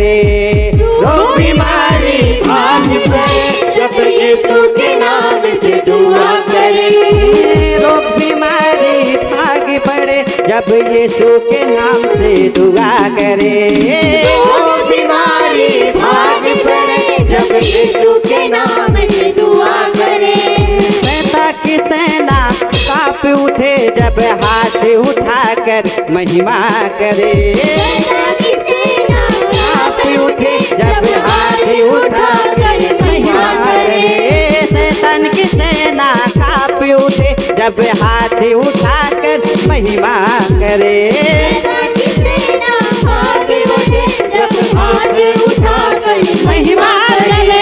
करे। रोग बीमारी भाग पड़े जब यीशु के नाम से दुआ करे। रोग बीमारी भाग पड़े जब यीशु के नाम से दुआ करे। रोग बीमारी भाग पड़े जब यीशु के नाम से दुआ करे। शैतान की सेना कांप उठे जब हाथ उठाकर महिमा करे। शैतान की सेना कांप उठे जब हाथ उठाकर महिमा करे। शैतान की सेना कांप उठे जब हाथ उठाकर महिमा करे। शैतान की सेना कांप उठे जब हाथ उठाकर महिमा करे।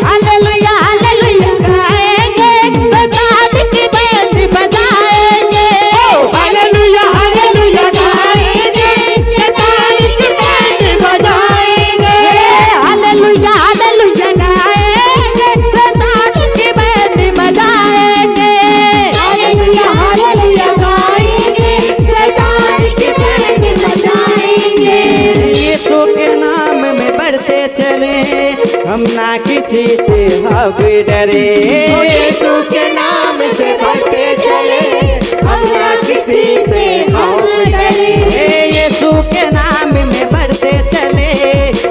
हालेलुया हालेलुया गाएंगे, शैतान की बैंड बजाएंगे। हालेलुया हालेलुया गाएंगे, शैतान की बैंड बजाएंगे। हालेलुया हालेलुया गाएंगे, शैतान की बैंड बजाएंगे। हालेलुया हालेलुया गाएंगे, शैतान की बैंड बजाएंगे। यीशु के नाम में बढ़ते चले, हम ना किसी से अब डरे। यीशु के नाम से बढ़ते चले, हम ना किसी से अब डरे। यीशु के नाम में बढ़ते चले,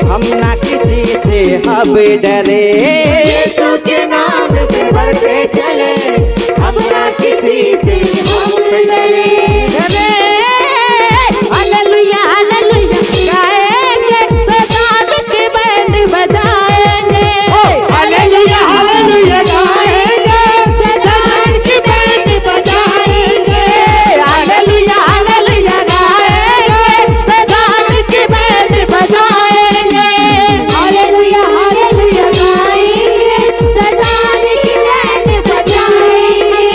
हम ना किसी से अब डरे। यीशु के नाम से बढ़ते चले, हम ना किसी से अब डरे। हालेलुया हालेलुया गाएंगे, शैतान की बैंड बजाएंगे। हालेलुया हालेलुया गाएंगे, शैतान की बैंड बजाएंगे। हालेलुया हालेलुया गाएंगे, शैतान की बैंड बजाएंगे। हालेलुया हालेलुया गाएंगे, शैतान की बैंड बजाएंगे।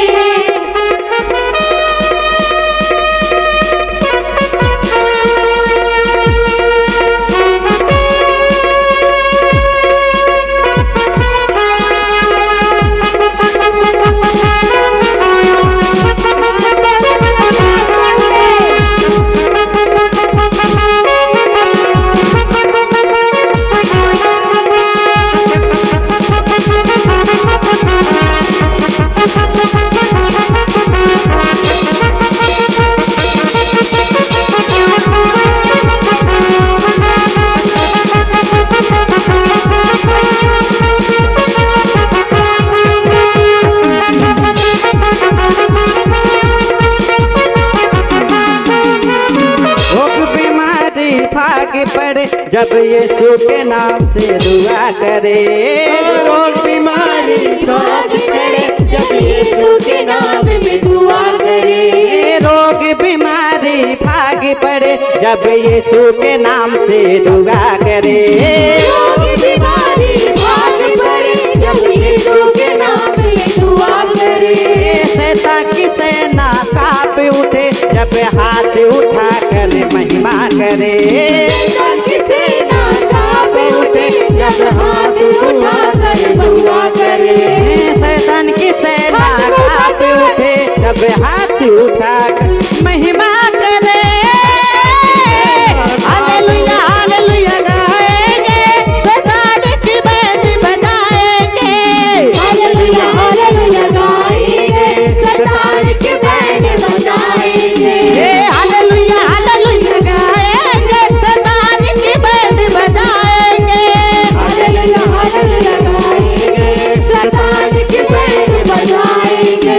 पड़े जब यीशु के नाम से दुआ करे। रोग बीमारी भाग पड़े जब यीशु के नाम में दुआ करे। रोग बीमारी भाग पड़े जब यीशु के नाम से दुआ करे। रोग बीमारी भाग पड़े जब यीशु के नाम में दुआ करे। शैतान की सेना कांप उठे जब हाथ उठाकर महिमा करे। शैतान की सेना कांप उठे जब हाथ उठाकर दुआ करे। शैतान की सेना कांप उठे जब हाथ उठाकर महिमा करे। हालेलुया हालेलुया गाएंगे, शैतान की बैंड बजाएंगे। हालेलुया हालेलुया गाएंगे, शैतान की बैंड बजाएंगे। हालेलुया हालेलुया गाएंगे, शैतान की बैंड बजाएंगे। हालेलुया हालेलुया गाएंगे, शैतान की बैंड बजाएंगे।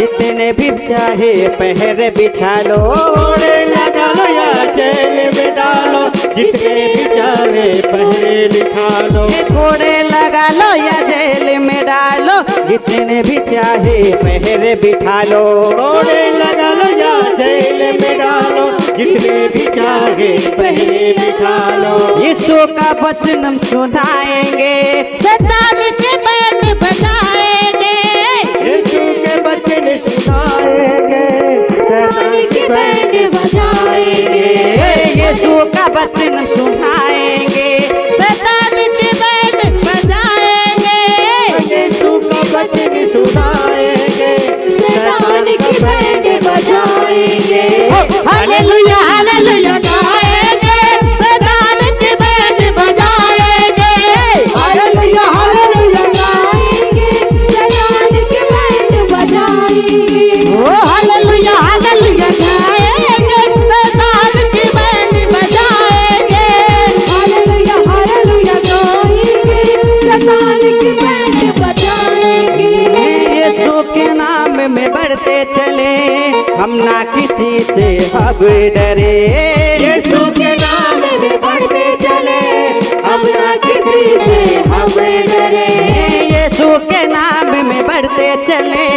जितने भी चाहे पहर बिछा लो, कोड़े लगा लो या जेल में डालो, जितने भी चाहे पहरे लिखा लो। कोड़े लगा लो या जेल में डालो, जितने भी चाहे पहरे बिठा लो। कोड़े लगा लो या जेल में डालो, जितने भी चाहे पहरे लिखा लो। यीशु का वचन हम सुनाएंगे, शैतान के बैंड बजाएंगे। यीशु के वचन सुनाएंगे, शैतान के बैंड बजाएंगे। यीशु का वचन सुनाएंगे, शैतान के बैंड बजाएंगे। यीशु का वचन सुनाएंगे, शैतान के बैंड बजाएंगे। हालेलुया हालेलुया गाएंगे, शैतान के बैंड बजाएंगे। हालेलुया हालेलुया गाएंगे, शैतान के बैंड बजाएंगे। ओ हालेलुया हालेलुया गाएंगे, शैतान के बैंड बजाएंगे। हालेलुया हालेलुया गाएंगे, शैतान के बैंड बजाएंगे। यीशु के नाम में बढ़ते चले, हम ना किसी से अब डरे। यीशु के नाम में बढ़ते चले, हम ना किसी से हम डरे। यीशु के नाम में बढ़ते चले,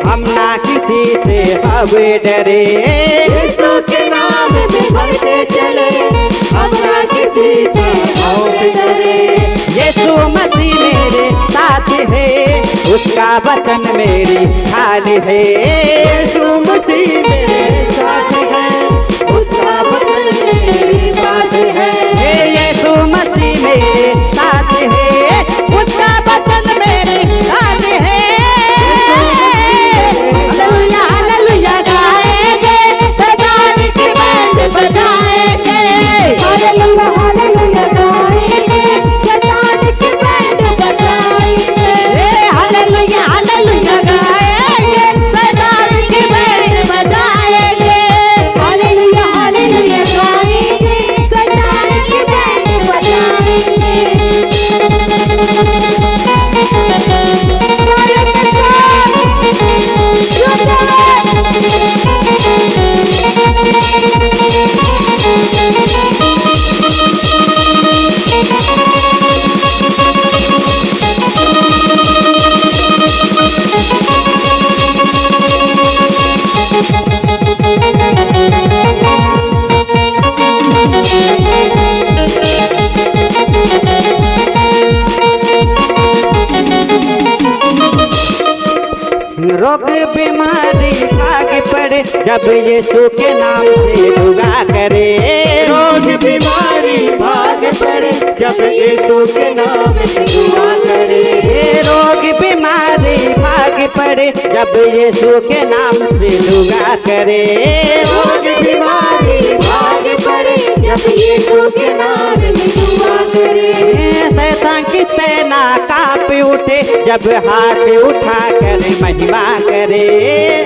हम ना किसी से अब डरे। यीशु के नाम में बढ़ते चले, हम ना किसी से हम डरे। यीशु मसीह मेरे साथ है, उसका वचन मेरी ढाल है। यीशु मसीह मेरे साथ है, उसका वचन मेरी बात है। यीशु मसीह मेरे साथ है, उसका वचन मेरी ढाल है। हालेलुया हालेलुया गाएंगे, शैतान की बैंड बजाएंगे। हालेलुया हालेलुया गाएंगे, शैतान के बैंड बजाएंगे। हालेलुया हालेलुया गाएंगे, शैतान की बैंड बजाएंगे। हालेलुया हालेलुया गाएंगे, शैतान के बैंड बजाएंगे। रोग बीमारी भाग पड़े, जब यीशु के नाम से दुआ करे। रोग बीमारी भाग पड़े, जब यीशु के नाम से दुआ करे। रोग बीमारी भाग पड़े, जब यीशु के नाम से दुआ करे। रोग बीमारी भाग पड़े, जब यीशु के नाम से दुआ करे। शैतान की सेना कांप उठे, जब हाथ उठा कर महिमा करे।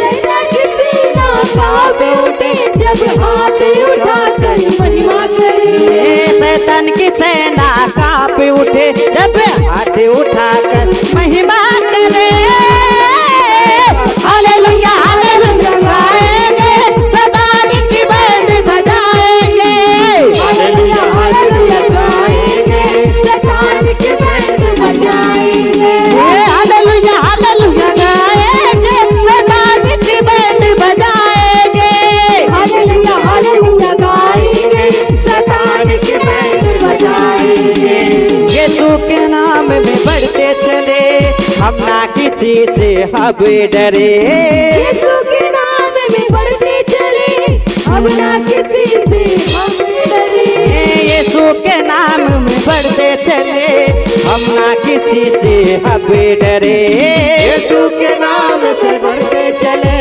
शैतान की सेना कांप उठे, जब हाथ उठाकर महिमा करे। शैतान की सेना कांप उठे, जब हाथ उठाकर महिमा करे। हालेलुया हालेलुया गाएंगे, शैतान की बैंड बजाएंगे। हालेलुया हालेलुया गाएंगे, शैतान के बैंड बजाएंगे। हालेलुया हालेलुया गाएंगे, शैतान की बैंड बजाएंगे। हालेलुया हालेलुया गाएंगे, शैतान के बैंड बजाएंगे। यीशु के नाम में बढ़ते चले, हम ना किसी से अब डरे। यीशु के नाम में बढ़ते चले, अब ना किसी से हम डरे। यीशु के नाम में बढ़ते चले, हम ना किसी से अब डरे। यीशु के नाम से बढ़ते चले,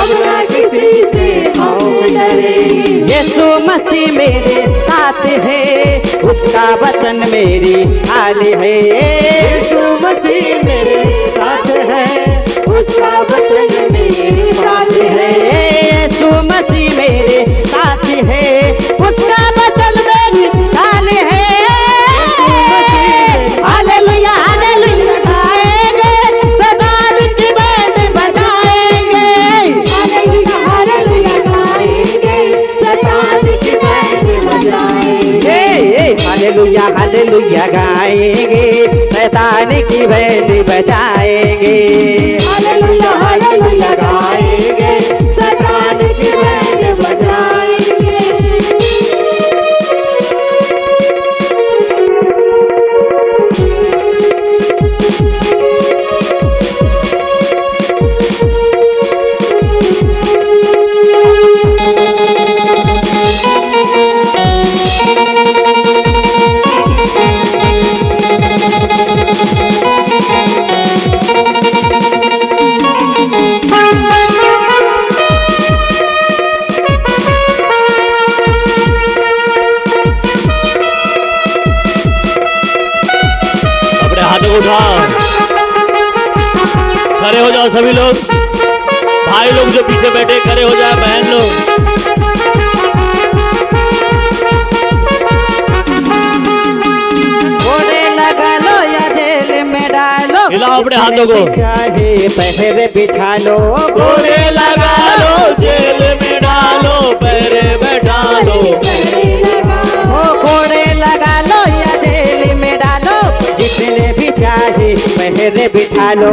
अब ना किसी से हम डरे। यीशु मसीह मेरे साथ है, उसका वचन मेरी ढाल है। यीशु मसीह मेरे साथ है, उसका वचन मेरे साथ है। यीशु मसीह मेरे साथ है, उसका वचन मेरी ढाल है। हालेलुया हालेलुया गाएंगे, शैतान की बैंड बजाएंगे। हालेलुया गाएंगे, शैतान की बैंड बजाएंगे। हालेलुया हालेलुया गाएंगे, शैतान की बैंड बजाएंगे। उठाओ, खड़े हो जाओ सभी लोग, भाई लोग जो पीछे बैठे खड़े हो जाए, बहन लोग। घोड़े लगा लो या जेल में डालो, हिलाओ अपने हाथों को, चाहे पहरे बिछा लो। घोड़े लगा लो, जेल में डालो, पहरे बैठा लो। घोड़े लगा लो या जेल में डालो, जितने भी चाहे पहरे बिठा लो।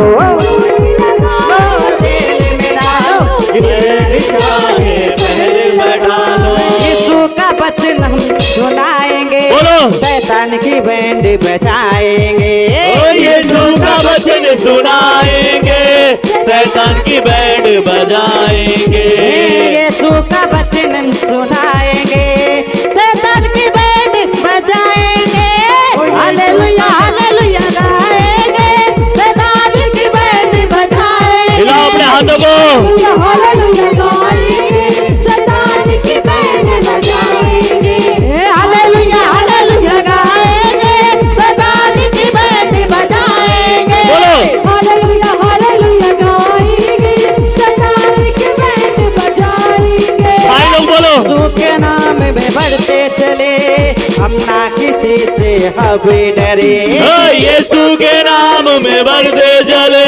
जेल में डालो, जितने भी चाहे पहरे बैठा लो। यीशु का वचन हम सुनाएंगे, बोलो। शैतान की बैंड बजाएंगे। यीशु का वचन सुनाएंगे, शैतान की बैंड बजाएंगे। यीशु का वचन हम सुनाएंगे, शैतान की बैंड बजाएंगे। हालेलुया हालेलुया गाएंगे, शैतान की बैंड बजाएंगे। हिलाओ अपने हाथों को, हालेलुया गाएंगे, शैतान की बैंड बजाएंगे। हालेलुया हालेलुया गाएंगे, शैतान की बैंड बजाएंगे। बोलो। हालेलुया हालेलुया गाएंगे, शैतान की बैंड बजाएंगे। भाई लोग बोलो। यीशु के नाम में बढ़ते चले, हम ना किसी से हवे डरे। यीशु के नाम में बढ़ते चले,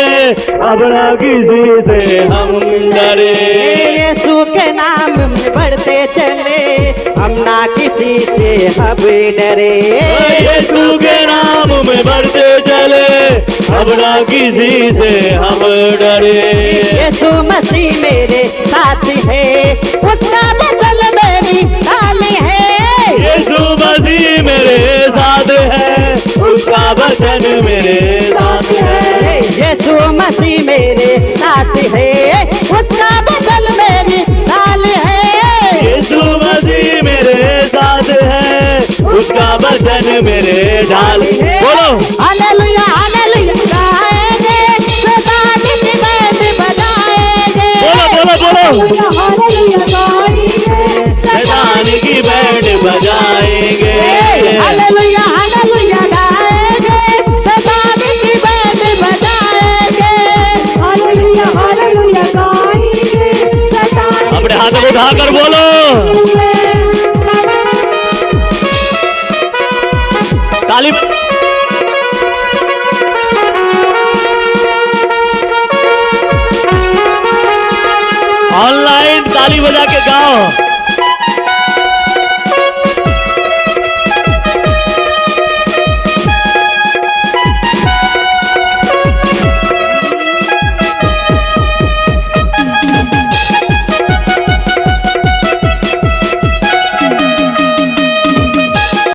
अब ना किसी से हम डरे। यीशु के नाम में बढ़ते चले, हम ना किसी से हवे डरे। यीशु के नाम में बढ़ते चले, अब ना किसी से हम डरे। यीशु मसीह मेरे साथ है, उसका बदल मेरी डाली है। यीशु मसीह मेरे साथ है, उसका वचन मेरे साथ है। यीशु मसीह मेरे साथ है, उसका बदल मेरी डाल है। यीशु मसीह मेरे साथ है, उसका वचन मेरे ढाल। बोलो। हालेलुया हालेलुया गाएंगे, शैतान की बैंड बजाएंगे। बोलो बोलो बोलो। हालेलुया गाएंगे, शैतान की बैंड बजाएंगे। हालेलुया हालेलुया गाएंगे, शैतान की बैंड बजाएंगे। हालेलुया हालेलुया गाएंगे, शैतान अपने हाथों को उठाकर बोलो। ताली ऑनलाइन ताली बजा के गाओ।